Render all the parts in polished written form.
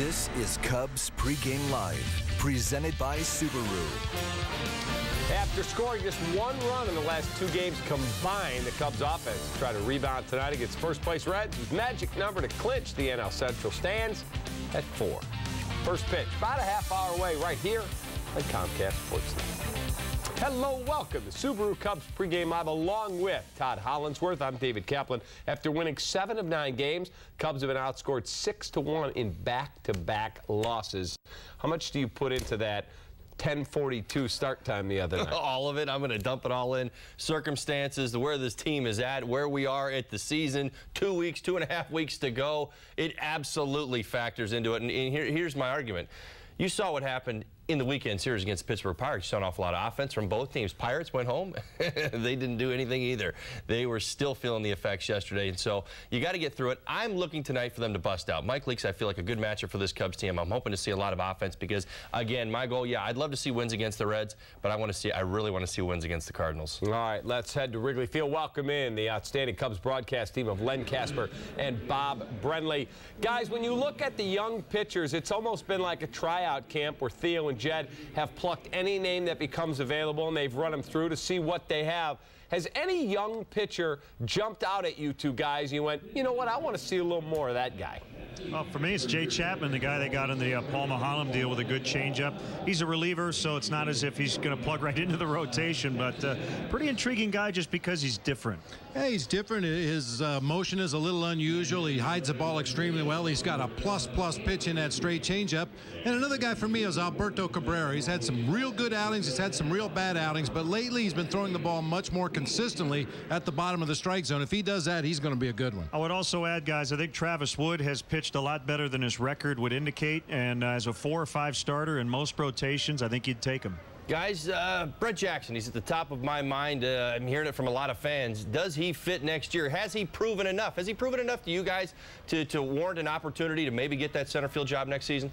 This is Cubs Pregame Live, presented by Subaru. After scoring just one run in the last two games combined, the Cubs offense try to rebound tonight against first-place Reds, whose magic number to clinch the NL Central stands at 4. First pitch, about a half hour away right here on Comcast Sportsnet. Hello, welcome to Subaru Cubs Pregame Live along with Todd Hollandsworth. I'm David Kaplan. After winning 7 of 9 games, Cubs have been outscored 6-1 in back-to-back losses. How much do you put into that 10:42 start time the other night? All of it. I'm going to dump it all in. Circumstances, where this team is at, where we are at the season, 2.5 weeks to go. It absolutely factors into it. And here's my argument. You saw what happened in the weekend series against Pittsburgh Pirates. You saw an awful lot of offense from both teams. Pirates went home. They didn't do anything either. They were still feeling the effects yesterday, and so you got to get through it. I'm looking tonight for them to bust out. Mike Leakes, I feel like a good matchup for this Cubs team. I'm hoping to see a lot of offense because, again, my goal, I'd love to see wins against the Reds, but I really want to see wins against the Cardinals. All right, let's head to Wrigley Field. Welcome in the outstanding Cubs broadcast team of Len Casper and Bob Brenly. Guys, when you look at the young pitchers, it's almost been like a tryout camp where Theo and Jed have plucked any name that becomes available, and they've run them through to see what they have. Has any young pitcher jumped out at you two guys? You went, you know what, I want to see a little more of that guy. Well, for me, it's Jay Chapman, the guy they got in the Paul Maholm deal with a good changeup. He's a reliever, so it's not as if he's going to plug right into the rotation, but pretty intriguing guy just because he's different. Yeah, he's different. His motion is a little unusual. He hides the ball extremely well. He's got a plus pitch in that straight changeup. And another guy for me is Alberto Cabrera. He's had some real good outings. He's had some real bad outings, but lately he's been throwing the ball much more consistently at the bottom of the strike zone. If he does that, he's going to be a good one. I would also add, guys, I think Travis Wood has pitched a lot better than his record would indicate, and as a 4 or 5 starter in most rotations, I think you'd take him. Guys, Brett Jackson, he's at the top of my mind. I'm hearing it from a lot of fans. Does he fit next year? Has he proven enough? Has he proven enough to you guys to warrant an opportunity to maybe get that center field job next season?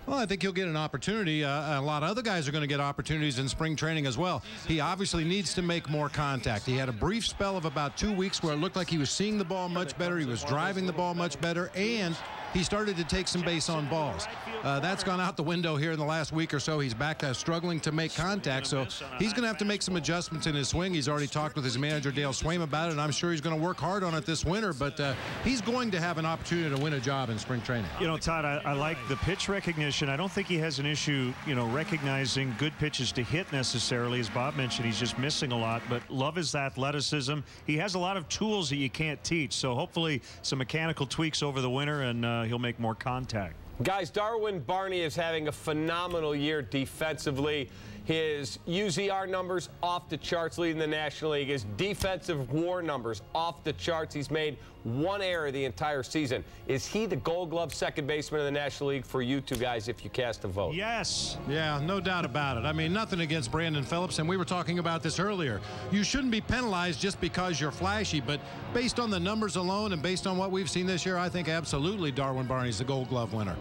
Well, I think he'll get an opportunity. A lot of other guys are going to get opportunities in spring training as well. He obviously needs to make more contact. He had a brief spell of about 2 weeks where it looked like he was seeing the ball much better. He was driving the ball much better, and he started to take some base on balls. That's gone out the window here in the last week or so. He's back to struggling to make contact, so he's going to have to make some adjustments in his swing. He's already talked with his manager, Dale Swaim, about it, and I'm sure he's going to work hard on it this winter, but he's going to have an opportunity to win a job in spring training. You know, Todd, I like the pitch recognition. I don't think he has an issue, recognizing good pitches to hit necessarily. As Bob mentioned, he's just missing a lot, but love his athleticism. He has a lot of tools that you can't teach, so hopefully some mechanical tweaks over the winter, and he'll make more contact. Guys, Darwin Barney is having a phenomenal year defensively. His UZR numbers off the charts, leading the National League. His defensive WAR numbers off the charts. He's made 1 error the entire season. Is he the Gold Glove second baseman in the National League for you two guys if you cast a vote? Yes. Yeah, no doubt about it. I mean, nothing against Brandon Phillips, and we were talking about this earlier. You shouldn't be penalized just because you're flashy, but based on the numbers alone and based on what we've seen this year, I think absolutely Darwin Barney's the Gold Glove winner.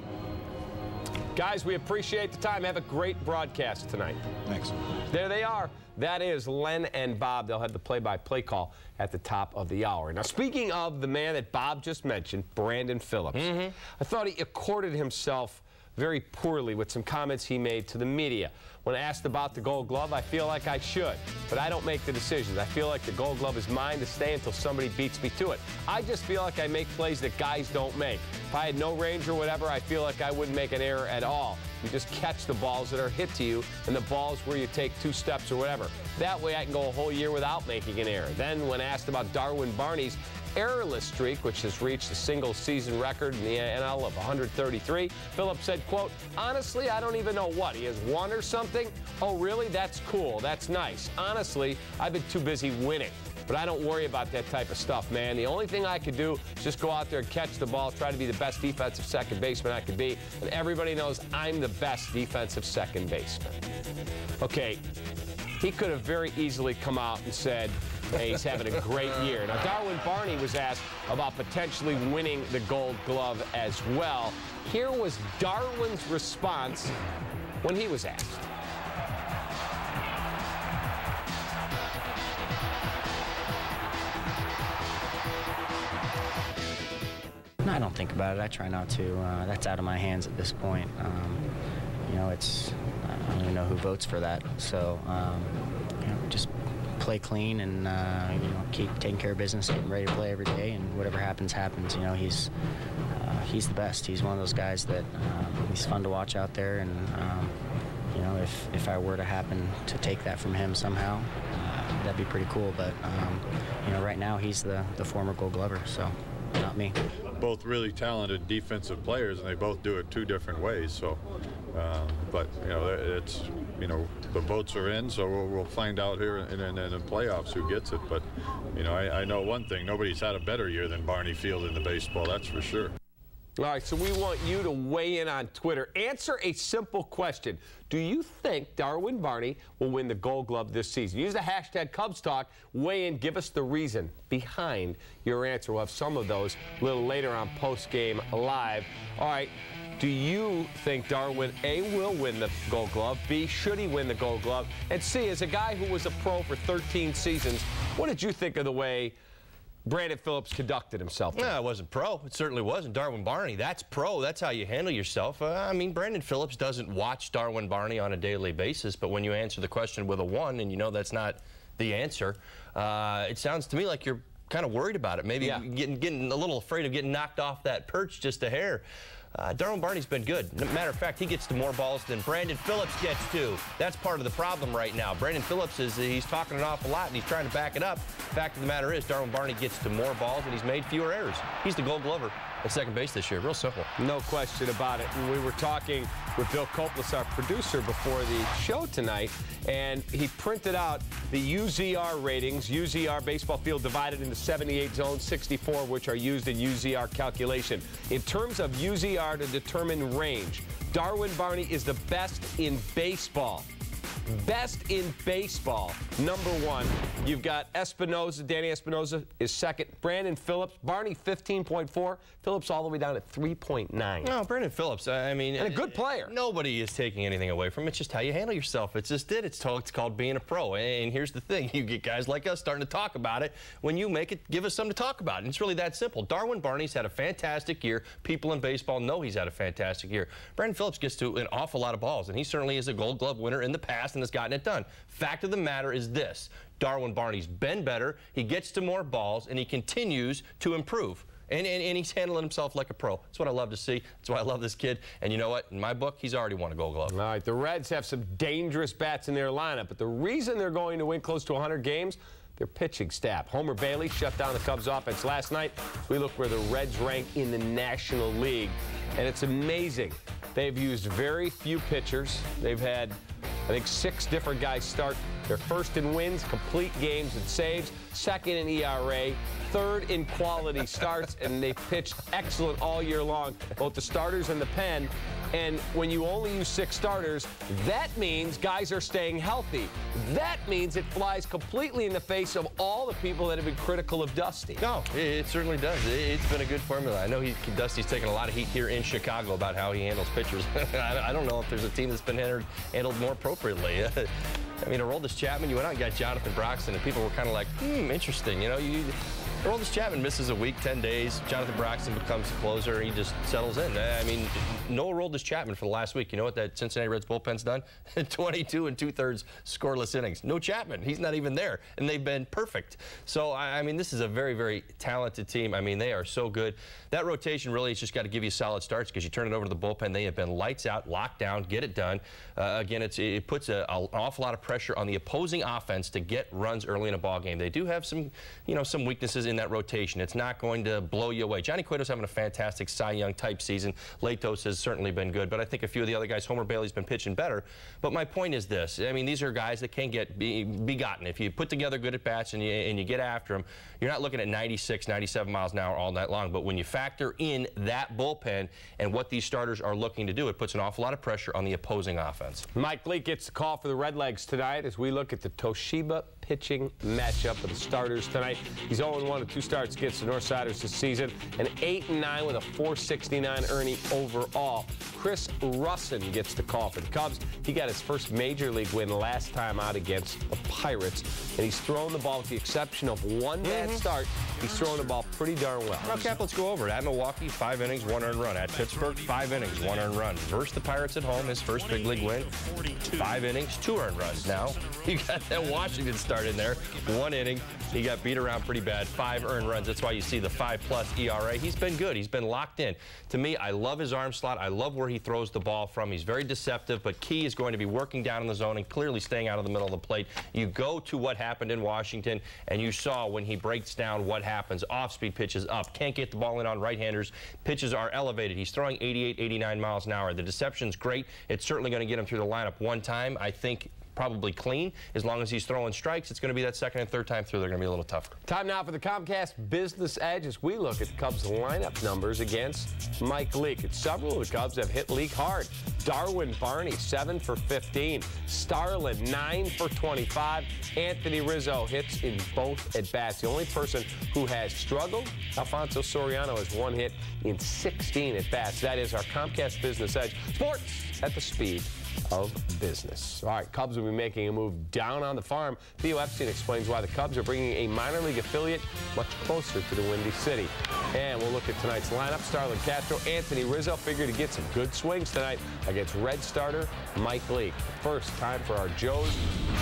Guys, we appreciate the time. Have a great broadcast tonight. Thanks. There they are. That is Len and Bob. They'll have the play-by-play call at the top of the hour. Now, speaking of the man that Bob just mentioned, Brandon Phillips, I thought he accorded himself very poorly with some comments he made to the media. When asked about the Gold Glove, I feel like I should, but I don't make the decisions. I feel like the Gold Glove is mine to stay until somebody beats me to it. I just feel like I make plays that guys don't make. If I had no range or whatever, I feel like I wouldn't make an error at all. You just catch the balls that are hit to you and the balls where you take 2 steps or whatever. That way I can go a whole year without making an error. Then when asked about Darwin Barney's errorless streak, which has reached a single-season record in the NL of 133, Phillips said, quote, honestly, I don't even know what. He has 1 or something? Oh, really? That's cool. That's nice. Honestly, I've been too busy winning. But I don't worry about that type of stuff, man. The only thing I could do is just go out there and catch the ball, try to be the best defensive second baseman I could be. And everybody knows I'm the best defensive second baseman. Okay, he could have very easily come out and said, hey, he's having a great year. Now, Darwin Barney was asked about potentially winning the Gold Glove as well. Here was Darwin's response when he was asked. No, I don't think about it. I try not to. That's out of my hands at this point. You know, I don't even know who votes for that. So, you know, just play clean and, you know, keep taking care of business, getting ready to play every day, and whatever happens, happens. You know, he's the best. He's one of those guys that he's fun to watch out there, and, you know, if I were to happen to take that from him somehow, that'd be pretty cool. But, you know, right now he's the former Gold Glover, so not me. Both really talented defensive players, and they both do it 2 different ways. So, but you know, it's, you know, the votes are in, so we'll find out here in the playoffs who gets it. But you know, I know one thing: nobody's had a better year than Barney Field in the baseball. That's for sure. All right, so we want you to weigh in on Twitter. Answer a simple question. Do you think Darwin Barney will win the Gold Glove this season? Use the hashtag Cubs Talk. Weigh in. Give us the reason behind your answer. We'll have some of those a little later on Post Game Live. All right, do you think Darwin, A, will win the Gold Glove, B, should he win the Gold Glove, and C, as a guy who was a pro for 13 seasons, what did you think of the way Brandon Phillips conducted himself? No, it wasn't pro. It certainly wasn't. Darwin Barney, that's pro. That's how you handle yourself. I mean, Brandon Phillips doesn't watch Darwin Barney on a daily basis, but when you answer the question with a 1 and you know that's not the answer, it sounds to me like you're kind of worried about it. Maybe getting a little afraid of getting knocked off that perch just a hair. Darwin Barney's been good. Matter of fact, he gets to more balls than Brandon Phillips gets to. That's part of the problem right now. Brandon Phillips he's talking an awful lot and he's trying to back it up. Fact of the matter is, Darwin Barney gets to more balls and he's made fewer errors. He's the Gold Glover at second base this year. Real simple. No question about it. And we were talking with Bill Koplis, our producer, before the show tonight, and he printed out the UZR ratings. UZR baseball field divided into 78 zones, 64 which are used in UZR calculation. In terms of UZR to determine range, Darwin Barney is the best in baseball. Best in baseball. Number 1. You've got Espinoza. Danny Espinoza is second. Brandon Phillips. Barney 15.4. Phillips all the way down at 3.9. No, Brandon Phillips, I mean... And a good player. Nobody is taking anything away from it. It's just how you handle yourself. It's just it. It's called being a pro. And here's the thing. You get guys like us starting to talk about it. When you make it, give us something to talk about. And it's really that simple. Darwin Barney's had a fantastic year. People in baseball know he's had a fantastic year. Brandon Phillips gets to an awful lot of balls, and he certainly is a Gold Glove winner in the past and has gotten it done. Fact of the matter is this: Darwin Barney's been better, he gets to more balls, and he continues to improve. And he's handling himself like a pro. That's what I love to see. That's why I love this kid. And you know what? In my book, he's already won a Gold Glove. All right, the Reds have some dangerous bats in their lineup, but the reason they're going to win close to 100 games, their pitching staff. Homer Bailey shut down the Cubs offense last night. We look where the Reds rank in the National League, and it's amazing. They've used very few pitchers. They've had, I think, 6 different guys start. They're first in wins, complete games, and saves, second in ERA, third in quality starts, and they've pitched excellent all year long, both the starters and the pen. And when you only use 6 starters, that means guys are staying healthy. That means it flies completely in the face of all the people that have been critical of Dusty. No, it certainly does. It's been a good formula. I know Dusty's taken a lot of heat here in Chicago about how he handles pitchers. I don't know if there's a team that's been handled more appropriately. I mean, Aroldis Chapman, you went out and got Jonathan Broxton, and people were kind of like, interesting. You know, Aroldis Chapman misses a week, 10 days. Jonathan Broxton becomes the closer. He just settles in. I mean, no Aroldis Chapman for the last week. You know what that Cincinnati Reds bullpen's done? 22 2/3 scoreless innings. No Chapman. He's not even there. And they've been perfect. So, I mean, this is a very, very talented team. I mean, they are so good. That rotation really has just got to give you solid starts, because you turn it over to the bullpen. They have been lights out, locked down, get it done. Again, it puts an awful lot of pressure on the opposing offense to get runs early in a ball game. They do have some weaknesses in that rotation. It's not going to blow you away. Johnny Cueto's having a fantastic Cy Young type season. Latos has certainly been good, but I think a few of the other guys, Homer Bailey's been pitching better. But my point is this: I mean, these are guys that can be gotten. If you put together good at bats and you get after them, you're not looking at 96, 97 miles an hour all night long. But when you factor in that bullpen and what these starters are looking to do, it puts an awful lot of pressure on the opposing offense. Mike Leake gets the call for the Redlegs tonight as we look at the Toshiba pitching matchup for the starters tonight. He's 0-1 in 2 starts against the Northsiders this season, and 8-9 with a .469 earning overall. Chris Russin gets the call for the Cubs. He got his first major league win last time out against the Pirates, and he's thrown the ball, with the exception of one bad start, he's throwing the ball pretty darn well. Well, Cap, let's go over it. At Milwaukee, 5 innings, 1 earned run. At Pittsburgh, 5 innings, 1 earned run. Versus the Pirates at home, his first big league win, 5 innings, 2 earned runs. Now, you got that Washington start in there, 1 inning. He got beat around pretty bad, 5 earned runs. That's why you see the 5+ ERA. He's been good. He's been locked in. To me, I love his arm slot. I love where he throws the ball from. He's very deceptive, but key is going to be working down in the zone and clearly staying out of the middle of the plate. You go to what happened in Washington, and you saw when he breaks down what happens. Off-speed pitches up. Can't get the ball in on right-handers. Pitches are elevated. He's throwing 88, 89 miles an hour. The deception's great. It's certainly going to get him through the lineup one time. I think probably clean. As long as he's throwing strikes, it's going to be that second and third time through. They're going to be a little tougher. Time now for the Comcast Business Edge as we look at the Cubs lineup numbers against Mike Leake. And several of the Cubs have hit Leake hard. Darwin Barney, 7 for 15. Starlin, 9 for 25. Anthony Rizzo hits in both at-bats. The only person who has struggled, Alfonso Soriano, has 1 hit in 16 at-bats. That is our Comcast Business Edge. Sports at the speed of business. All right, Cubs will be making a move down on the farm. Theo Epstein explains why the Cubs are bringing a minor league affiliate much closer to the Windy City. And we'll look at tonight's lineup. Starlin Castro, Anthony Rizzo figure to get some good swings tonight against Red starter Mike Leake. First, time for our Joe's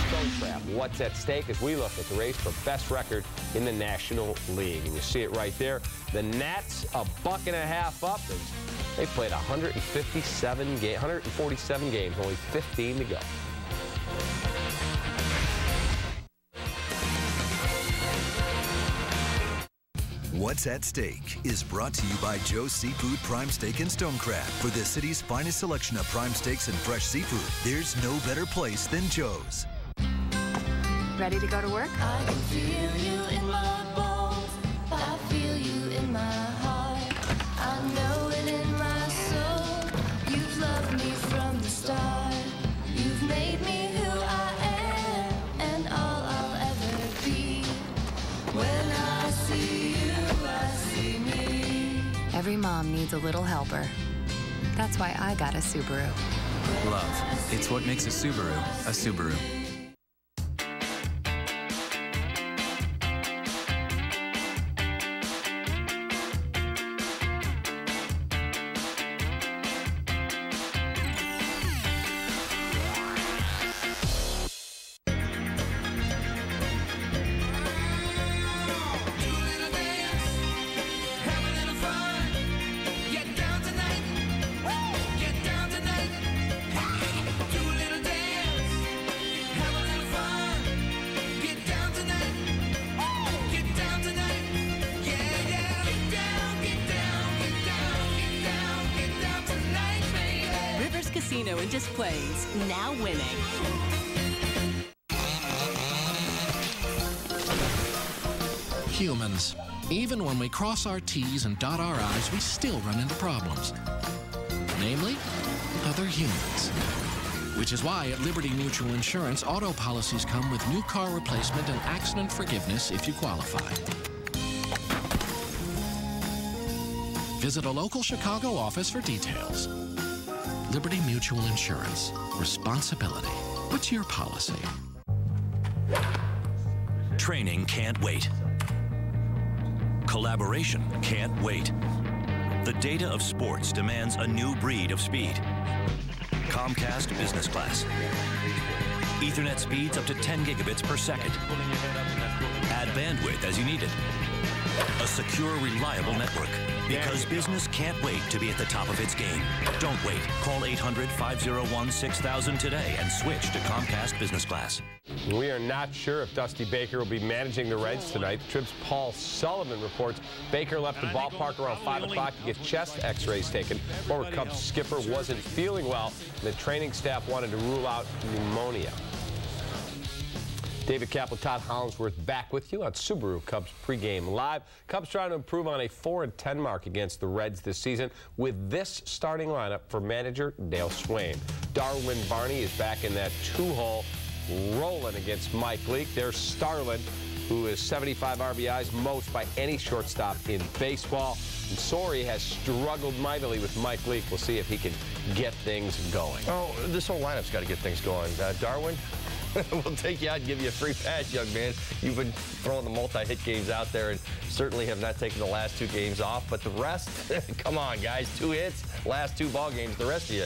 Stone Trap. What's at stake as we look at the race for best record in the National League. And you see it right there. The Nats, a $1.50 up. They played 147 games, 147 games, only 15 to go. What's at Stake is brought to you by Joe's Seafood Prime Steak and Stone Crab. For the city's finest selection of prime steaks and fresh seafood, there's no better place than Joe's. Ready to go to work? I can feel you in my bones. I feel you in my heart. I know it in my soul. You've loved me from the start. You've made me who I am and all I'll ever be. When I see you, I see me. Every mom needs a little helper. That's why I got a Subaru. Love. It's what makes a Subaru a Subaru. Casino and Displays, now winning. Humans. Even when we cross our T's and dot our I's, we still run into problems. Namely, other humans. Which is why at Liberty Mutual Insurance, auto policies come with new car replacement and accident forgiveness if you qualify. Visit a local Chicago office for details. Liberty Mutual Insurance. Responsibility. What's your policy? Training can't wait. Collaboration can't wait. The data of sports demands a new breed of speed. Comcast Business Class. Ethernet speeds up to 10 gigabits per second. Add bandwidth as you need it. A secure, reliable network. Because business can't wait to be at the top of its game. Don't wait. Call 800-501-6000 today and switch to Comcast Business Class. We are not sure if Dusty Baker will be managing the Reds tonight. The Trib's Paul Sullivan reports Baker left the ballpark around 5 o'clock to get chest x-rays taken. Former Cubs skipper wasn't feeling well, and the training staff wanted to rule out pneumonia. David Kaplan, Todd Hollingsworth back with you on Subaru Cubs pregame live. Cubs trying to improve on a 4-10 mark against the Reds this season with this starting lineup for manager Dale Swain. Darwin Barney is back in that 2-hole. rolling against Mike Leake. There's Starlin, who is 75 RBIs, most by any shortstop in baseball. And Sorey has struggled mightily with Mike Leake. We'll see if he can get things going. Oh, this whole lineup's got to get things going. Darwin, we'll take you out and give you a free pass, young man. You've been throwing the multi-hit games out there and certainly have not taken the last 2 games off. But the rest, come on, guys. 2 hits, last 2 ball games. The rest of you,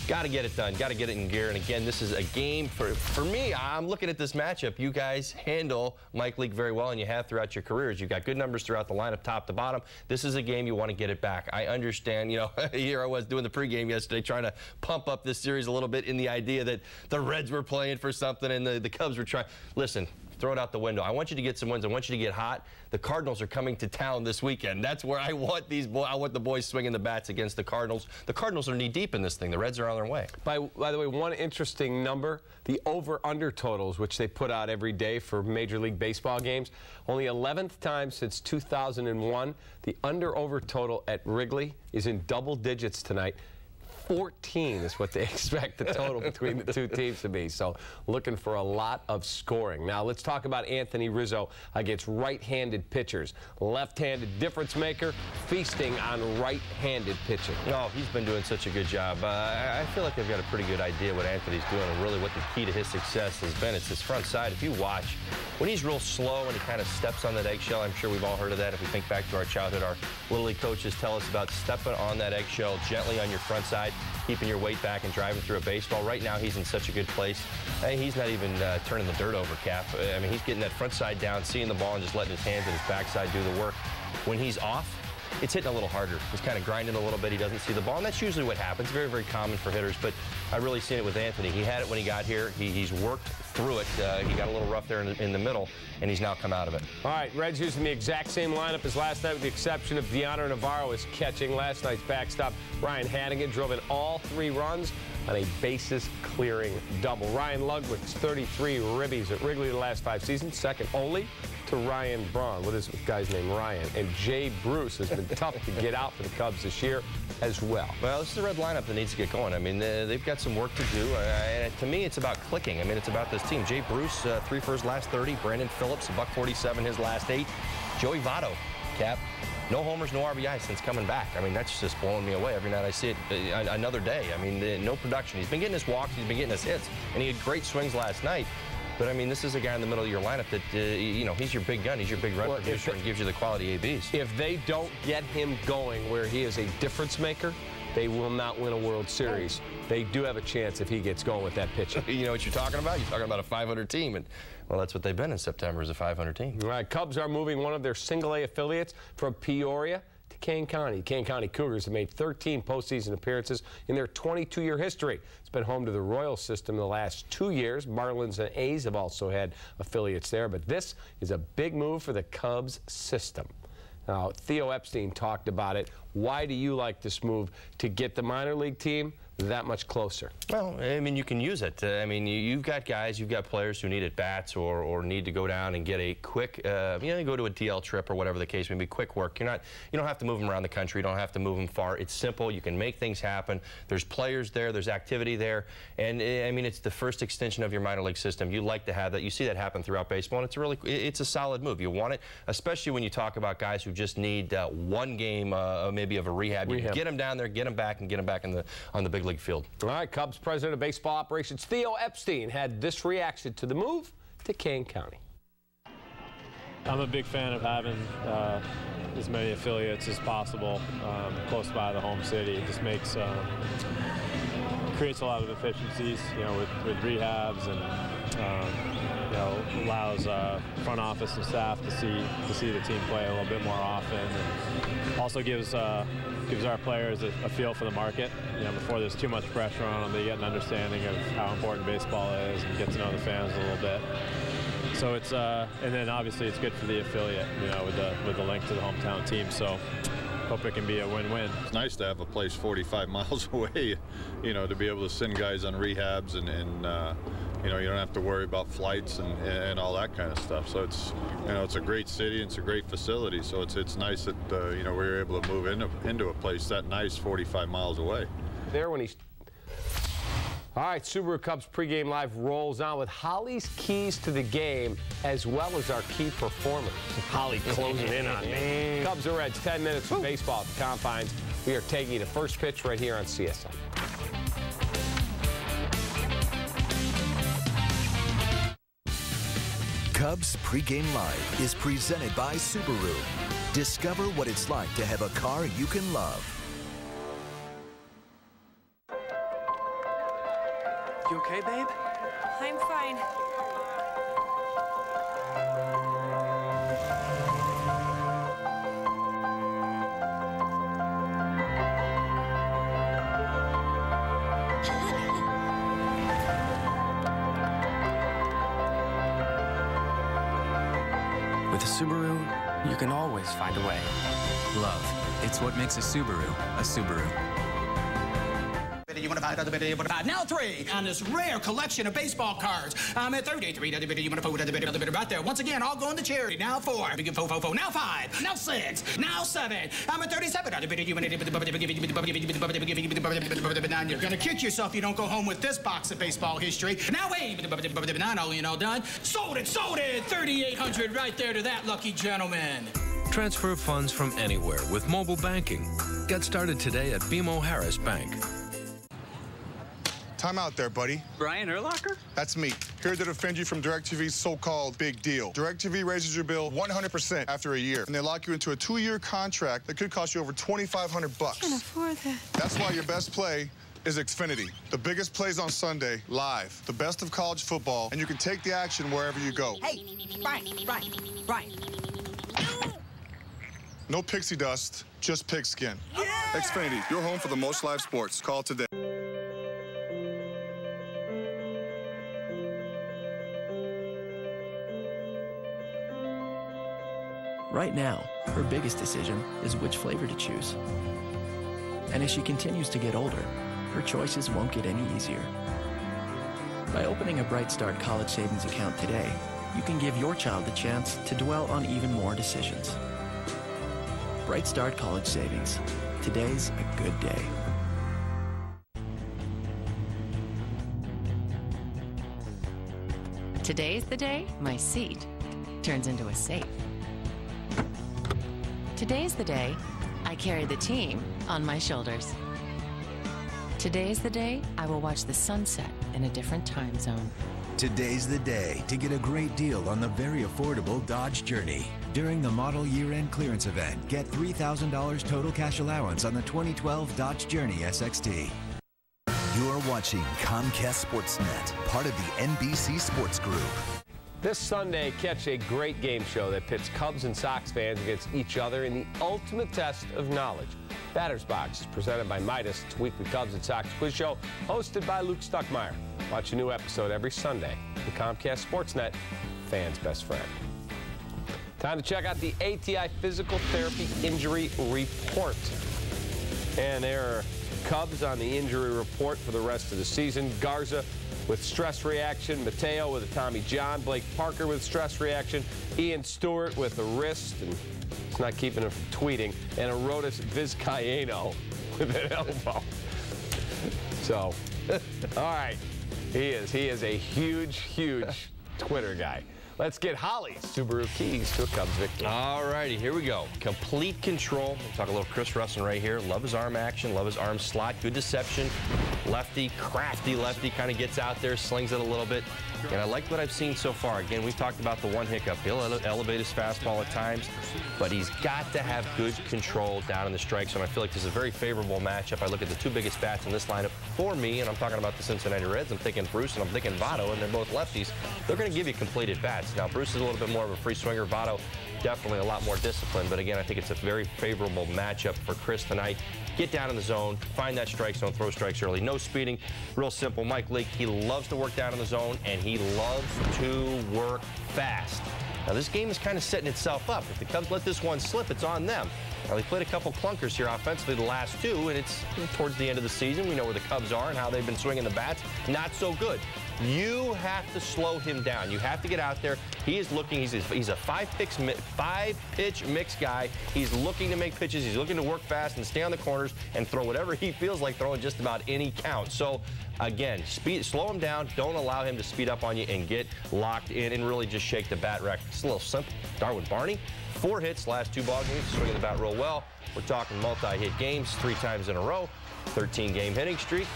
got to get it done. Got to get it in gear. And again, this is a game for me. I'm looking at this matchup. You guys handle Mike Leake very well, and you have throughout your careers. You've got good numbers throughout the lineup, top to bottom. This is a game you want to get it back. I understand, you know, here I was doing the pregame yesterday trying to pump up this series a little bit in the idea that the Reds were playing for something and the Cubs were trying. Listen, throw it out the window. I want you to get some wins. I want you to get hot. The Cardinals are coming to town this weekend. That's where I want these boys. I want the boys swinging the bats against the Cardinals. The Cardinals are knee-deep in this thing. The Reds are on their way. By the way, one interesting number, the over-under totals, which they put out every day for Major League Baseball games, only 11th time since 2001, the under-over total at Wrigley is in double digits tonight. 14 is what they expect the total between the 2 teams to be. So looking for a lot of scoring. Now let's talk about Anthony Rizzo against right-handed pitchers. Left-handed difference maker, feasting on right-handed pitching. Oh, he's been doing such a good job. I feel like they've got a pretty good idea what Anthony's doing and really what the key to his success has been. It's his front side. If you watch, when he's real slow and he kind of steps on that eggshell, I'm sure we've all heard of that. If we think back to our childhood, our Little League coaches tell us about stepping on that eggshell gently on your front side, keeping your weight back and driving through a baseball. Right now, he's in such a good place. He's not even turning the dirt over, Cap. I mean, he's getting that front side down, seeing the ball, and just letting his hands and his backside do the work. When he's off, it's hitting a little harder. He's kind of grinding a little bit. He doesn't see the ball, and that's usually what happens. Very, very common for hitters, but I've really seen it with Anthony. He had it when he got here. He's worked through it. He got a little rough there in the middle, and he's now come out of it. All right, Reds using the exact same lineup as last night with the exception of Deontay Navarro is catching. Last night's backstop, Ryan Hanigan, drove in all 3 runs on a bases-clearing double. Ryan Ludwig's 33 ribbies at Wrigley the last 5 seasons, second only to Ryan Braun. What is this guy's name? Ryan. And Jay Bruce has been tough to get out for the Cubs this year as well. Well, this is a Red lineup that needs to get going. I mean, they've got some work to do. To me, it's about clicking. I mean, it's about this team. Jay Bruce, 3 for his last 30. Brandon Phillips, $147 his last 8. Joey Votto, Cap. No homers, no RBI since coming back. I mean, that's just blowing me away every night I see it. Another day. I mean, no production. He's been getting his walks, he's been getting his hits, and he had great swings last night. But, I mean, this is a guy in the middle of your lineup that, you know, he's your big gun. He's your big run producer and gives you the quality ABs. If they don't get him going where he is a difference maker, they will not win a World Series. They do have a chance if he gets going with that pitching. You know what you're talking about? You're talking about a 500 team. And, well, that's what they've been in September, is a 500 team. All right, Cubs are moving one of their single-A affiliates from Peoria to Kane County. Kane County Cougars have made 13 postseason appearances in their 22-year history. It's been home to the Royal system the last 2 years. Marlins and A's have also had affiliates there, but this is a big move for the Cubs system. Now, Theo Epstein talked about it. Why do you like this move to get the minor league team that much closer? Well, I mean, you can use it. I mean, you've got guys, you've got players who need at bats or need to go down and get a quick, you know, go to a DL trip or whatever the case may be, quick work. You don't have to move them around the country. You don't have to move them far. It's simple. You can make things happen. There's players there. There's activity there. And, I mean, it's the first extension of your minor league system. You like to have that. You see that happen throughout baseball, and it's a solid move. You want it, especially when you talk about guys who just need one game maybe of a rehab. You can get them down there, get them back, and get them back on the big league field. All right, Cubs president of baseball operations Theo Epstein had this reaction to the move to Kane County. I'm a big fan of having as many affiliates as possible close by the home city. It just makes creates a lot of efficiencies, you know, with rehabs, and you know, allows front office and staff to see the team play a little bit more often, and also gives our players a feel for the market. You know, before there's too much pressure on them, they get an understanding of how important baseball is and get to know the fans a little bit. So it's and then obviously it's good for the affiliate, you know, with the link to the hometown team. So hope it can be a win-win. It's nice to have a place 45 miles away, you know, to be able to send guys on rehabs and you know, you don't have to worry about flights and all that kind of stuff. So it's, you know, it's a great city and it's a great facility. So it's nice that you know, we were able to move into a place that nice 45 miles away. There when he's. All right, Subaru Cubs pregame live rolls on with Holly's keys to the game as well as our key performers. Holly closing in on me. Cubs or Reds, 10 minutes of baseball at the Confines. We are taking the first pitch right here on CSN. Cubs pregame live is presented by Subaru. Discover what it's like to have a car you can love. You okay, babe? I'm fine. With a Subaru, you can always find a way. Love. It's what makes a Subaru a Subaru. Now 3 on this rare collection of baseball cards. I'm at 33. Right there. Once again, all going to charity. Now 4. Now 5. Now 6. Now 7. I'm at 37. Now you're gonna kick yourself if you don't go home with this box of baseball history. Now 8. Not all you know done. Sold it. 3,800 right there to that lucky gentleman. Transfer funds from anywhere with mobile banking. Get started today at BMO Harris Bank. Time out there, buddy. Brian Urlacher? That's me, here to defend you from DirecTV's so-called big deal. DirecTV raises your bill 100% after a year, and they lock you into a 2-year contract that could cost you over $2,500 bucks. I can't afford that. That's why your best play is Xfinity. The biggest plays on Sunday, live. The best of college football, and you can take the action wherever you go. Hey, Brian. No pixie dust, just pigskin. Yeah! Xfinity, your home for the most live sports. Call today. Right now, her biggest decision is which flavor to choose. And as she continues to get older, her choices won't get any easier. By opening a Bright Start College Savings account today, you can give your child the chance to dwell on even more decisions. Bright Start College Savings. Today's a good day. Today's the day my seat turns into a safe. Today's the day I carry the team on my shoulders. Today's the day I will watch the sunset in a different time zone. Today's the day to get a great deal on the very affordable Dodge Journey. During the model year-end clearance event, get $3,000 total cash allowance on the 2012 Dodge Journey SXT. You're watching Comcast Sportsnet, part of the NBC Sports Group. This Sunday, catch a great game show that pits Cubs and Sox fans against each other in the ultimate test of knowledge. Batter's Box is presented by Midas. It's a weekly Cubs and Sox quiz show hosted by Luke Stuckmeyer. Watch a new episode every Sunday on Comcast Sportsnet, fans' best friend. Time to check out the ATI Physical Therapy Injury Report. And there are Cubs on the injury report for the rest of the season. Garza with stress reaction, Mateo with a Tommy John, Blake Parker with stress reaction, Ian Stewart with a wrist, and it's not keeping him from tweeting, and Arodys Vizcaíno with an elbow. So, all right, he is a huge Twitter guy. Let's get Holly's Subaru keys to a Cubs victory. All righty, here we go. Complete control. We'll talk a little Chris Russell right here. Love his arm action, love his arm slot, good deception. Lefty, crafty lefty, kind of gets out there, slings it a little bit. And I like what I've seen so far. Again, we've talked about the one hiccup. He'll elevate his fastball at times, but he's got to have good control down in the strike zone. I feel like this is a very favorable matchup. I look at the two biggest bats in this lineup for me, and I'm talking about the Cincinnati Reds. I'm thinking Bruce and I'm thinking Votto, and they're both lefties. They're going to give you completed bats. Now, Bruce is a little bit more of a free swinger. Votto, definitely a lot more disciplined. But again, I think it's a very favorable matchup for Chris tonight. Get down in the zone, find that strike zone, throw strikes early. No speeding, real simple. Mike Leake, he loves to work down in the zone, and he loves to work fast. Now, this game is kind of setting itself up. If the Cubs let this one slip, it's on them. Now, they played a couple clunkers here offensively the last two, and it's towards the end of the season. We know where the Cubs are and how they've been swinging the bats. Not so good. You have to slow him down. You have to get out there. He is looking, he's a five-pitch mix guy. He's looking to make pitches. He's looking to work fast and stay on the corners and throw whatever he feels like throwing just about any count. So, again, slow him down. Don't allow him to speed up on you and get locked in and really just shake the bat rack. It's a little simple. Darwin Barney, 4 hits last 2 ball games, swinging the bat real well. We're talking multi-hit games 3 times in a row, 13-game hitting streak.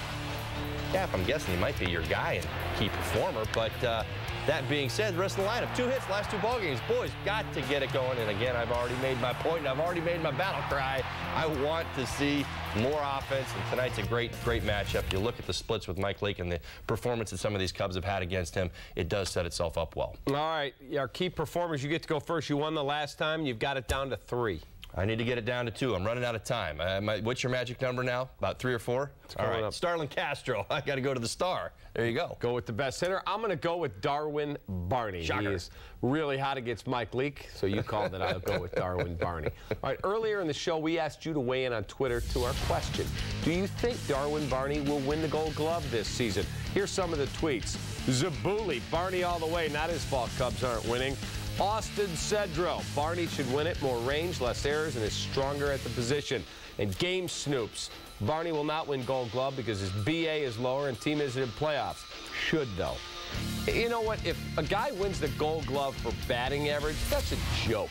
Yeah, I'm guessing he might be your guy and key performer, but that being said, the rest of the lineup, 2 hits last 2 ball games. Boys, got to get it going. And again, I've already made my point, and I've already made my battle cry. I want to see more offense, and tonight's a great matchup. You look at the splits with Mike Leake and the performance that some of these Cubs have had against him, it does set itself up well. All right, our key performers, you get to go first. You won the last time. You've got it down to 3. I need to get it down to 2. I'm running out of time. What's your magic number now? About 3 or 4? All right, Starlin Castro. I got to go to the star. There you go. Go with the best hitter. I'm going to go with Darwin Barney. Shocker. He is really hot against Mike Leake, so you called it. I'll go with Darwin Barney. All right, earlier in the show, we asked you to weigh in on Twitter to our question. Do you think Darwin Barney will win the Gold Glove this season? Here's some of the tweets. Zabuli, Barney all the way. Not his fault Cubs aren't winning. Austin Cedro, Barney should win it. More range, less errors, and is stronger at the position. And Game Snoops, Barney will not win Gold Glove because his BA is lower and team isn't in playoffs. Should, though. You know what? If a guy wins the Gold Glove for batting average, that's a joke.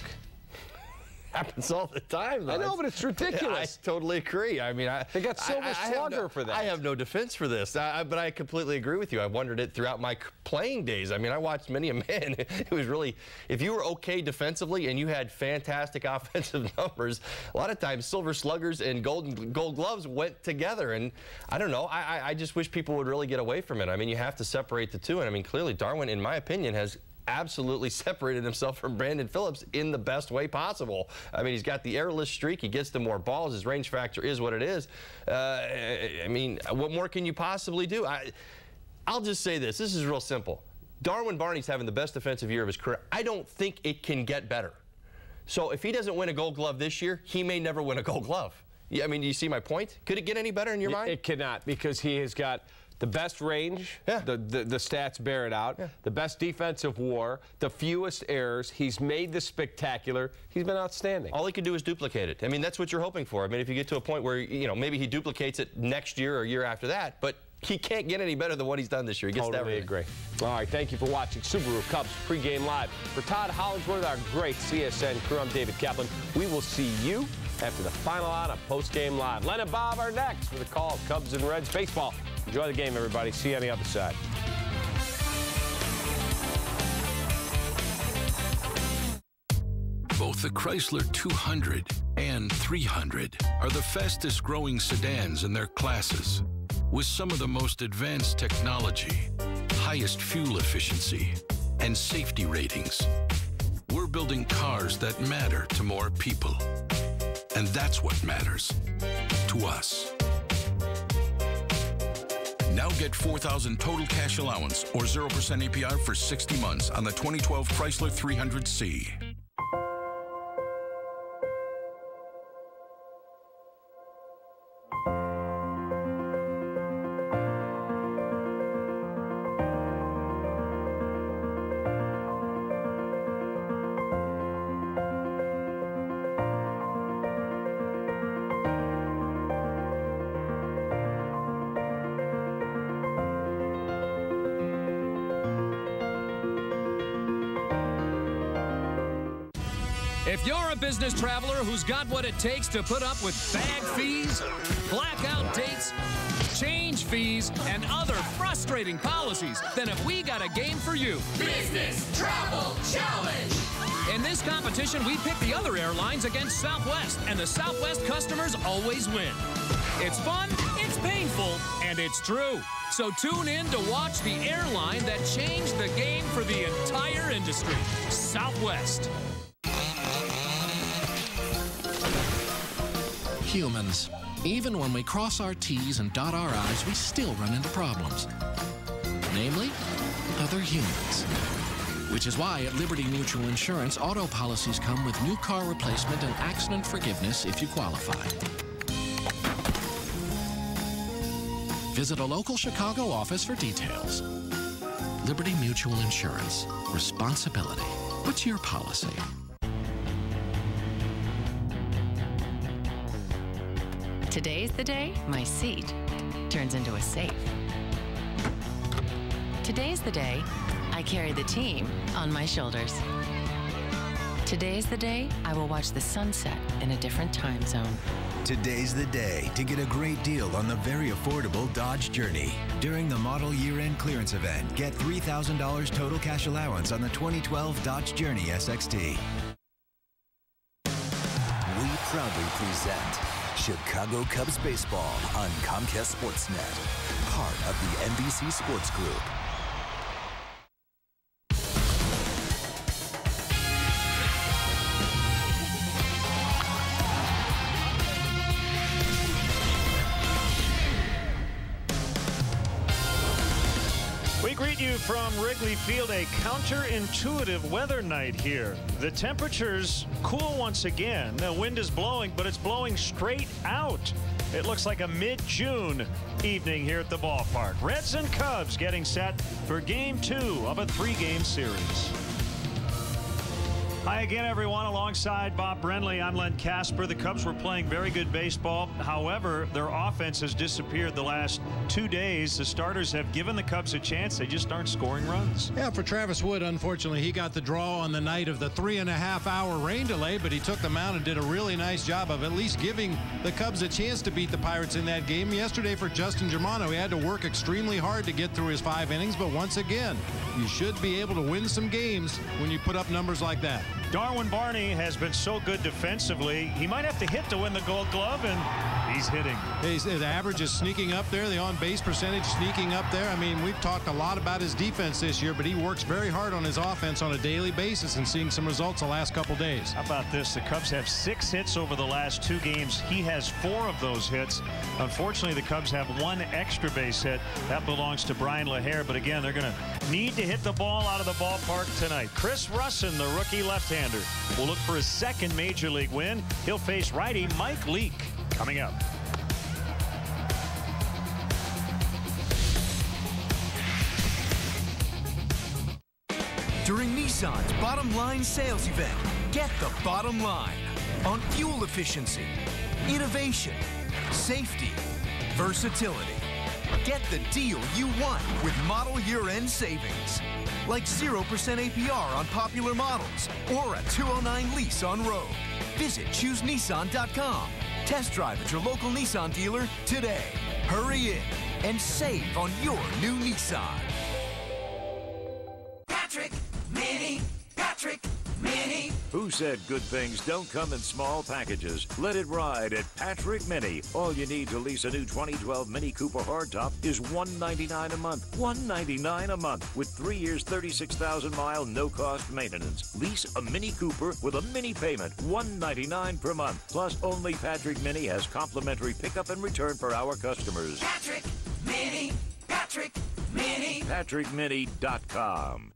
Happens all the time, though. I know, but it's ridiculous. I totally agree. I mean, they got Silver Slugger for that. I have no defense for this, but I completely agree with you. I wondered it throughout my playing days. I mean, I watched many a man. It was really, if you were okay defensively and you had fantastic offensive numbers, a lot of times Silver Sluggers and Gold Gloves went together. And I don't know. I just wish people would really get away from it. I mean, you have to separate the two. And I mean, clearly, Darwin, in my opinion, has absolutely separated himself from Brandon Phillips in the best way possible. I mean, he's got the errorless streak. He gets to more balls. His range factor is what it is. I mean, what more can you possibly do? I'll just say this. This is real simple. Darwin Barney's having the best defensive year of his career. I don't think it can get better. So if he doesn't win a Gold Glove this year, he may never win a Gold Glove. Yeah, I mean, do you see my point? Could it get any better in your mind? It cannot, because he has got the best range, the stats bear it out, the best defensive WAR, the fewest errors. He's made the spectacular. He's been outstanding. All he can do is duplicate it. I mean, that's what you're hoping for. I mean, if you get to a point where, you know, maybe he duplicates it next year or year after that, but he can't get any better than what he's done this year. He gets totally agree. All right, thank you for watching Subaru Cubs pregame live. For Todd Hollingsworth, our great CSN crew, I'm David Kaplan. We will see you after the final out of postgame live. Len and Bob are next for the call of Cubs and Reds baseball. Enjoy the game, everybody. See you on the other side. Both the Chrysler 200 and 300 are the fastest growing sedans in their classes, with some of the most advanced technology, highest fuel efficiency, and safety ratings. We're building cars that matter to more people. And that's what matters to us. Now get $4,000 total cash allowance or 0% APR for 60 months on the 2012 Chrysler 300C. If you're a business traveler who's got what it takes to put up with bag fees, blackout dates, change fees, and other frustrating policies, then have we got a game for you. Business Travel Challenge! In this competition, we pit the other airlines against Southwest, and the Southwest customers always win. It's fun, it's painful, and it's true. So tune in to watch the airline that changed the game for the entire industry, Southwest. Humans. Even when we cross our T's and dot our I's, we still run into problems. Namely, other humans. Which is why at Liberty Mutual Insurance, auto policies come with new car replacement and accident forgiveness if you qualify. Visit a local Chicago office for details. Liberty Mutual Insurance. Responsibility. What's your policy? Today's the day my seat turns into a safe. Today's the day I carry the team on my shoulders. Today's the day I will watch the sunset in a different time zone. Today's the day to get a great deal on the very affordable Dodge Journey. During the model year-end clearance event, get $3,000 total cash allowance on the 2012 Dodge Journey SXT. We proudly present Chicago Cubs baseball on Comcast Sportsnet, part of the NBC Sports Group. We greet you from Wrigley Field, a counterintuitive weather night here. The temperatures cool once again. The wind is blowing, but it's blowing straight out. It looks like a mid-June evening here at the ballpark. Reds and Cubs getting set for Game 2 of a 3-game series. Hi again, everyone. Alongside Bob Brenly, I'm Len Casper. The Cubs were playing very good baseball. However, their offense has disappeared the last 2 days. The starters have given the Cubs a chance. They just aren't scoring runs. Yeah, for Travis Wood, unfortunately, he got the draw on the night of the 3.5-hour rain delay, but he took the mound and did a really nice job of at least giving the Cubs a chance to beat the Pirates in that game. Yesterday for Justin Germano, he had to work extremely hard to get through his 5 innings, but once again, you should be able to win some games when you put up numbers like that. Darwin Barney has been so good defensively. He might have to hit to win the Gold Glove, and he's hitting. His average is sneaking up there. The on-base percentage sneaking up there. I mean, we've talked a lot about his defense this year, but he works very hard on his offense on a daily basis and seeing some results the last couple days. How about this? The Cubs have 6 hits over the last 2 games. He has 4 of those hits. Unfortunately, the Cubs have 1 extra base hit. That belongs to Brian LaHare, but again, they're going to need to hit the ball out of the ballpark tonight. Chris Russin, the rookie left-hander, will look for his 2nd major league win. He'll face righty Mike Leake coming up. During Nissan's Bottom Line sales event, get the bottom line on fuel efficiency, innovation, safety, versatility. Get the deal you want with model year-end savings. Like 0% APR on popular models or a 209 lease on Rogue. Visit ChooseNissan.com. Test drive at your local Nissan dealer today. Hurry in and save on your new Nissan. Patrick Mini. Patrick Mini. Who said good things don't come in small packages? Let it ride at Patrick Mini. All you need to lease a new 2012 Mini Cooper hardtop is $199 a month. $199 a month with 3 years, 36,000-mile no-cost maintenance. Lease a Mini Cooper with a mini payment, $199 per month. Plus, only Patrick Mini has complimentary pickup and return for our customers. Patrick Mini. Patrick Mini. PatrickMini.com.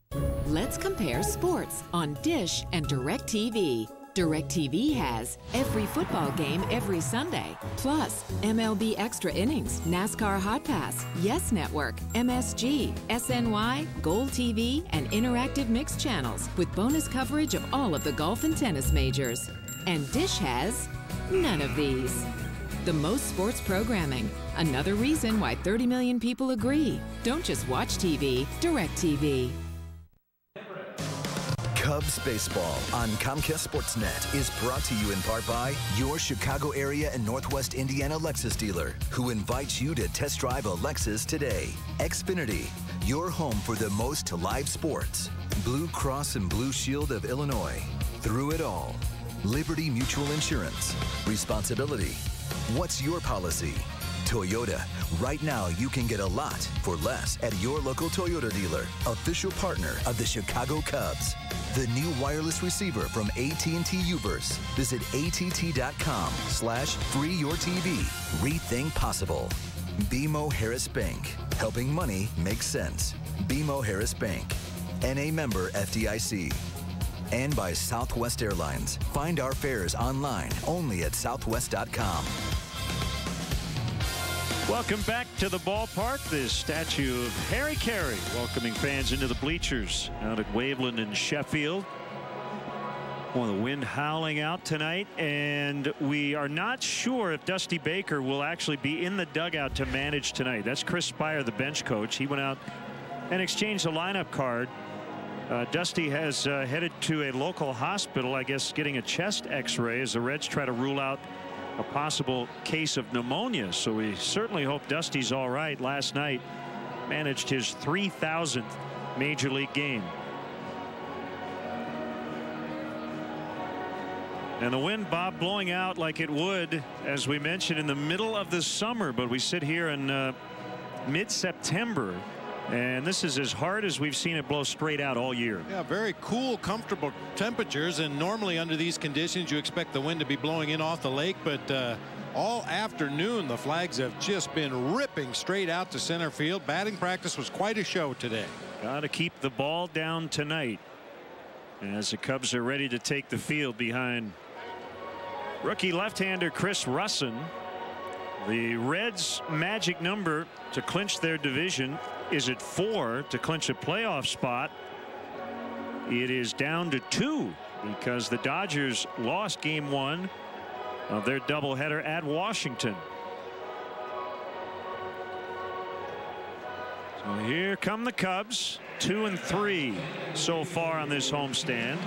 Let's compare sports on Dish and DirecTV. DirecTV has every football game every Sunday, plus MLB Extra Innings, NASCAR Hot Pass, Yes Network, MSG, SNY, Gold TV, and interactive mix channels with bonus coverage of all of the golf and tennis majors. And Dish has none of these. The most sports programming. Another reason why 30 million people agree. Don't just watch TV, DirecTV. Cubs baseball on Comcast Sportsnet is brought to you in part by your Chicago area and Northwest Indiana Lexus dealer, who invites you to test drive a Lexus today. Xfinity, your home for the most live sports. Blue Cross and Blue Shield of Illinois. Through it all. Liberty Mutual Insurance. Responsibility. What's your policy? Toyota. Right now, you can get a lot for less at your local Toyota dealer, official partner of the Chicago Cubs. The new wireless receiver from AT&T Uverse. Visit att.com/freeyourtv. Rethink possible. BMO Harris Bank. Helping money make sense. BMO Harris Bank. NA member FDIC. And by Southwest Airlines. Find our fares online only at southwest.com. Welcome back to the ballpark. The statue of Harry Carey welcoming fans into the bleachers out at Waveland in Sheffield. Well, the wind howling out tonight, and we are not sure if Dusty Baker will actually be in the dugout to manage tonight. That's Chris Spire, the bench coach. He went out and exchanged a lineup card. Dusty has headed to a local hospital, I guess, getting a chest x-ray as the Reds try to rule out a possible case of pneumonia. So we certainly hope Dusty's all right. Last night managed his 3,000th major league game. And the wind, Bob, blowing out like it would, as we mentioned, in the middle of the summer. But we sit here in mid-September, and this is as hard as we've seen it blow straight out all year. Yeah, very cool, comfortable temperatures. And normally under these conditions, you expect the wind to be blowing in off the lake. But all afternoon, the flags have just been ripping straight out to center field. Batting practice was quite a show today. Got to keep the ball down tonight as the Cubs are ready to take the field behind rookie left-hander Chris Russin. The Reds' magic number to clinch their division is at 4 to clinch a playoff spot. It is down to 2 because the Dodgers lost game 1 of their doubleheader at Washington. So here come the Cubs, 2-3 so far on this homestand.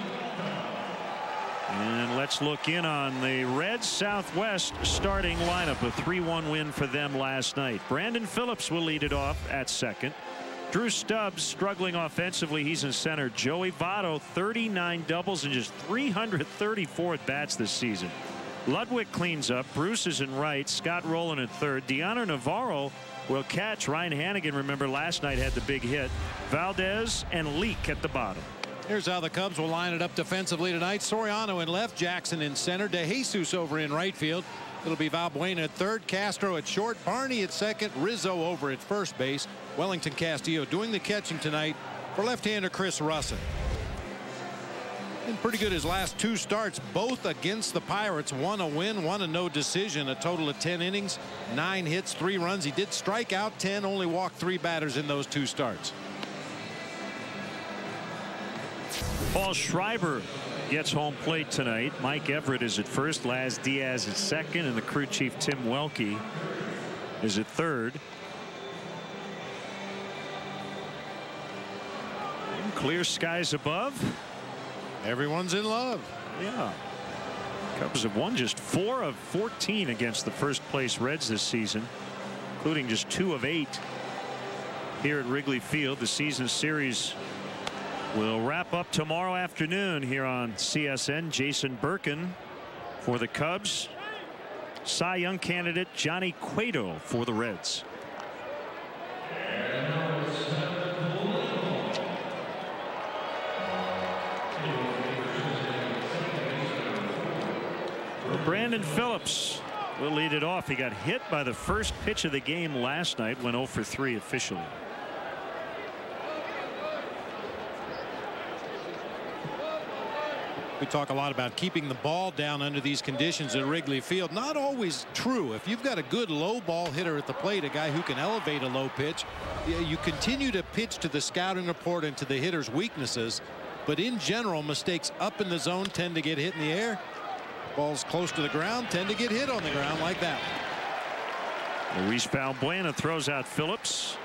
And let's look in on the Reds Southwest starting lineup. A 3-1 win for them last night. Brandon Phillips will lead it off at second. Drew Stubbs struggling offensively. He's in center. Joey Votto, 39 doubles and just 334 at bats this season. Ludwig cleans up. Bruce is in right. Scott Rowland at third. Deoner Navarro will catch. Ryan Hannigan, remember, last night had the big hit. Valdez and Leak at the bottom. Here's how the Cubs will line it up defensively tonight. Soriano in left, Jackson in center, DeJesus over in right field. It'll be Valbuena at third, Castro at short, Barney at second, Rizzo over at first base. Wellington Castillo doing the catching tonight for left-hander Chris Russin. Been pretty good his last 2 starts, both against the Pirates. 1 a win, 1 a no decision. A total of 10 innings, 9 hits, 3 runs. He did strike out 10, only walked 3 batters in those 2 starts. Paul Schreiber gets home plate tonight. Mike Everett is at first, Laz Diaz at second, and the crew chief Tim Welke is at third. And clear skies above. Everyone's in love. Yeah. Cubs have won just 4 of 14 against the first place Reds this season, including just 2 of 8 here at Wrigley Field. The season series will wrap up tomorrow afternoon here on CSN. Jason Birkin for the Cubs. Cy Young candidate Johnny Cueto for the Reds. Brandon Phillips will lead it off. He got hit by the first pitch of the game last night, went 0 for 3 officially. We talk a lot about keeping the ball down under these conditions at Wrigley Field. Not always true. If you've got a good low ball hitter at the plate, a guy who can elevate a low pitch, you continue to pitch to the scouting report and to the hitter's weaknesses. But in general, mistakes up in the zone tend to get hit in the air. Balls close to the ground tend to get hit on the ground like that. Luis Valbuena throws out Phillips.